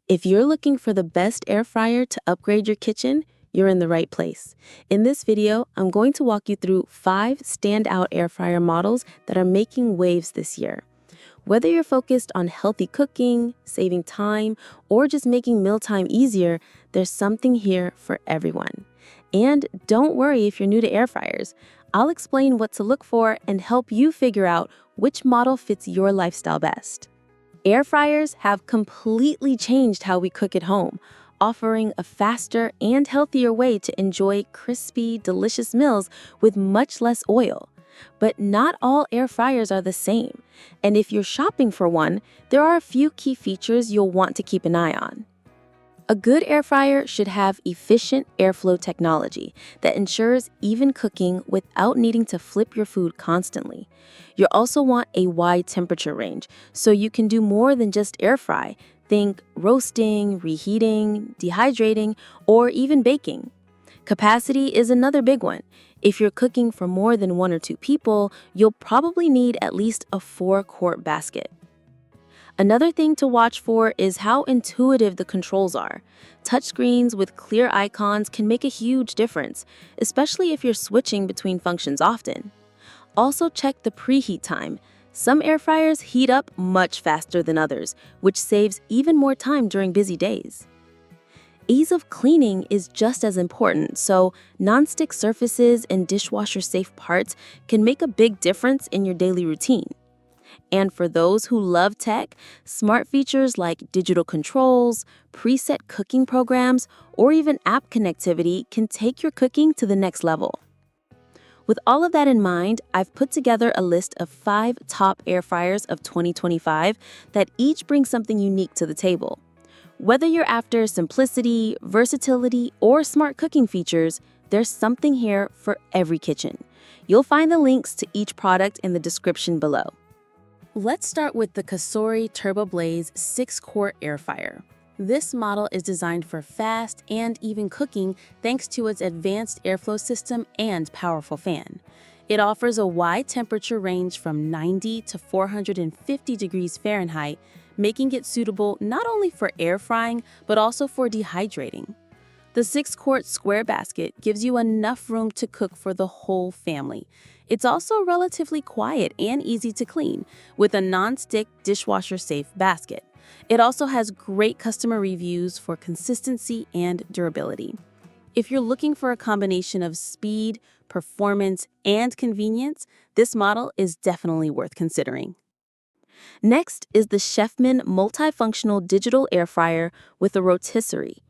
If you're looking for the best air fryer to upgrade your kitchen, you're in the right place. In this video, I'm going to walk you through 5 standout air fryer models that are making waves this year. Whether you're focused on healthy cooking, saving time, or just making mealtime easier, there's something here for everyone. And don't worry if you're new to air fryers. I'll explain what to look for and help you figure out which model fits your lifestyle best. Air fryers have completely changed how we cook at home, offering a faster and healthier way to enjoy crispy, delicious meals with much less oil. But not all air fryers are the same, and if you're shopping for one, there are a few key features you'll want to keep an eye on. A good air fryer should have efficient airflow technology that ensures even cooking without needing to flip your food constantly. You'll also want a wide temperature range, so you can do more than just air fry. Think roasting, reheating, dehydrating, or even baking. Capacity is another big one. If you're cooking for more than 1 or 2 people, you'll probably need at least a 4-quart basket. Another thing to watch for is how intuitive the controls are. Touchscreens with clear icons can make a huge difference, especially if you're switching between functions often. Also check the preheat time. Some air fryers heat up much faster than others, which saves even more time during busy days. Ease of cleaning is just as important, so non-stick surfaces and dishwasher-safe parts can make a big difference in your daily routine. And for those who love tech, smart features like digital controls, preset cooking programs, or even app connectivity can take your cooking to the next level. With all of that in mind, I've put together a list of 5 top air fryers of 2025 that each bring something unique to the table. Whether you're after simplicity, versatility, or smart cooking features, there's something here for every kitchen. You'll find the links to each product in the description below. Let's start with the COSORI TurboBlaze 6-quart air fryer. This model is designed for fast and even cooking thanks to its advanced airflow system and powerful fan. It offers a wide temperature range from 90 to 450 degrees Fahrenheit, making it suitable not only for air frying, but also for dehydrating. The 6-quart square basket gives you enough room to cook for the whole family. It's also relatively quiet and easy to clean, with a non-stick dishwasher-safe basket. It also has great customer reviews for consistency and durability. If you're looking for a combination of speed, performance, and convenience, this model is definitely worth considering. Next is the CHEFMAN Multifunctional Digital Air Fryer with a Rotisserie.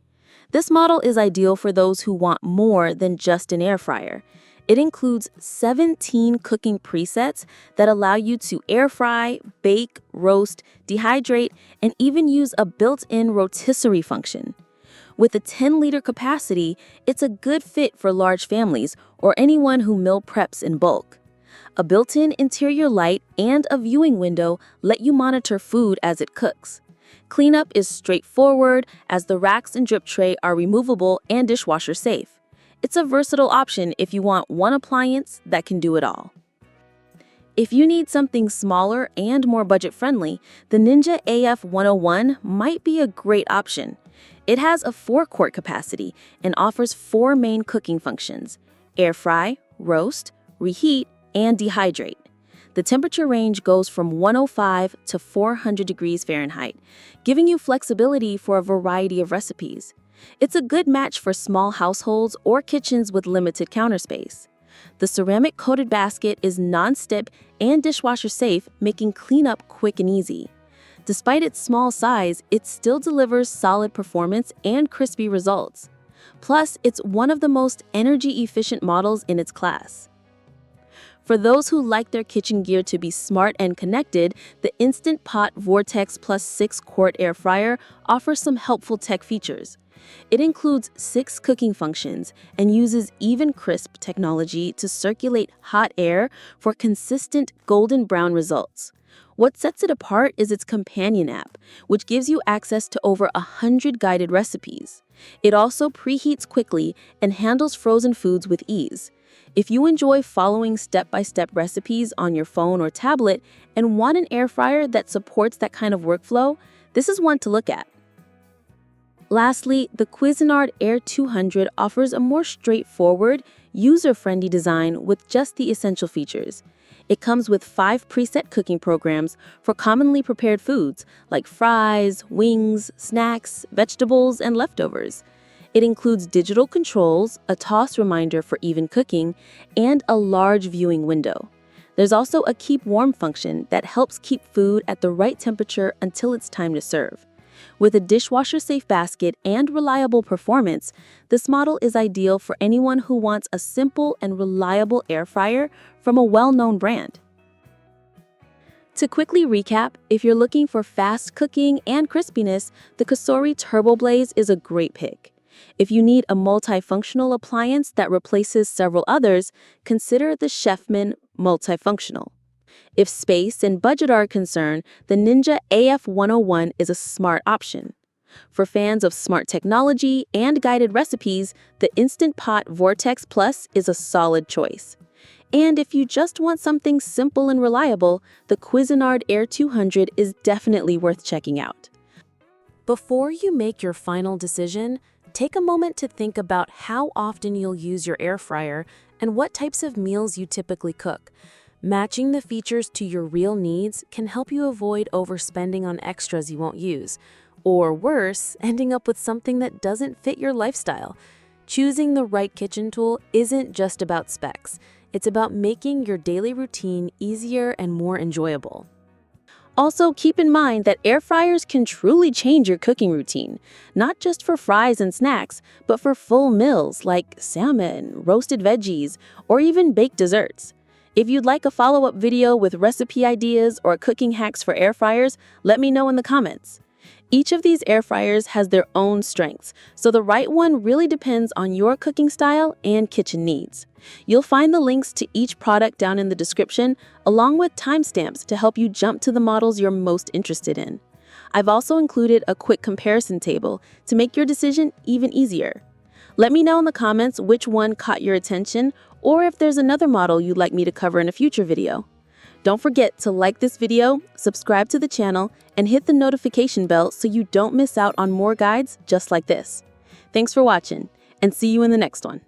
This model is ideal for those who want more than just an air fryer. It includes 17 cooking presets that allow you to air fry, bake, roast, dehydrate, and even use a built-in rotisserie function. With a 10-liter capacity, it's a good fit for large families or anyone who meal preps in bulk. A built-in interior light and a viewing window let you monitor food as it cooks. Cleanup is straightforward as the racks and drip tray are removable and dishwasher safe. It's a versatile option if you want one appliance that can do it all. If you need something smaller and more budget-friendly, the Ninja AF-101 might be a great option. It has a 4-quart capacity and offers 4 main cooking functions: air fry, roast, reheat, and dehydrate. The temperature range goes from 105 to 400 degrees Fahrenheit, giving you flexibility for a variety of recipes. It's a good match for small households or kitchens with limited counter space. The ceramic-coated basket is non-stick and dishwasher safe, making cleanup quick and easy. Despite its small size, it still delivers solid performance and crispy results. Plus, it's one of the most energy-efficient models in its class. For those who like their kitchen gear to be smart and connected, the Instant Pot Vortex Plus 6-quart air fryer offers some helpful tech features. It includes 6 cooking functions and uses Even Crisp technology to circulate hot air for consistent golden brown results. What sets it apart is its companion app, which gives you access to over 100 guided recipes. It also preheats quickly and handles frozen foods with ease. If you enjoy following step-by-step recipes on your phone or tablet and want an air fryer that supports that kind of workflow, this is one to look at. Lastly, the Cuisinart AIR-200 offers a more straightforward, user-friendly design with just the essential features. It comes with 5 preset cooking programs for commonly prepared foods like fries, wings, snacks, vegetables, and leftovers. It includes digital controls, a toss reminder for even cooking, and a large viewing window. There's also a keep warm function that helps keep food at the right temperature until it's time to serve. With a dishwasher-safe basket and reliable performance, this model is ideal for anyone who wants a simple and reliable air fryer from a well-known brand. To quickly recap, if you're looking for fast cooking and crispiness, the COSORI TurboBlaze is a great pick. If you need a multifunctional appliance that replaces several others, consider the CHEFMAN Multifunctional. If space and budget are a concern, the Ninja AF101 is a smart option. For fans of smart technology and guided recipes, the Instant Pot Vortex Plus is a solid choice. And if you just want something simple and reliable, the Cuisinart AIR-200 is definitely worth checking out. Before you make your final decision, take a moment to think about how often you'll use your air fryer and what types of meals you typically cook. Matching the features to your real needs can help you avoid overspending on extras you won't use, or worse, ending up with something that doesn't fit your lifestyle. Choosing the right kitchen tool isn't just about specs. It's about making your daily routine easier and more enjoyable. Also, keep in mind that air fryers can truly change your cooking routine, not just for fries and snacks, but for full meals like salmon, roasted veggies, or even baked desserts. If you'd like a follow-up video with recipe ideas or cooking hacks for air fryers, let me know in the comments. Each of these air fryers has their own strengths, so the right one really depends on your cooking style and kitchen needs. You'll find the links to each product down in the description, along with timestamps to help you jump to the models you're most interested in. I've also included a quick comparison table to make your decision even easier. Let me know in the comments which one caught your attention, or if there's another model you'd like me to cover in a future video. Don't forget to like this video, subscribe to the channel, and hit the notification bell so you don't miss out on more guides just like this. Thanks for watching, and see you in the next one.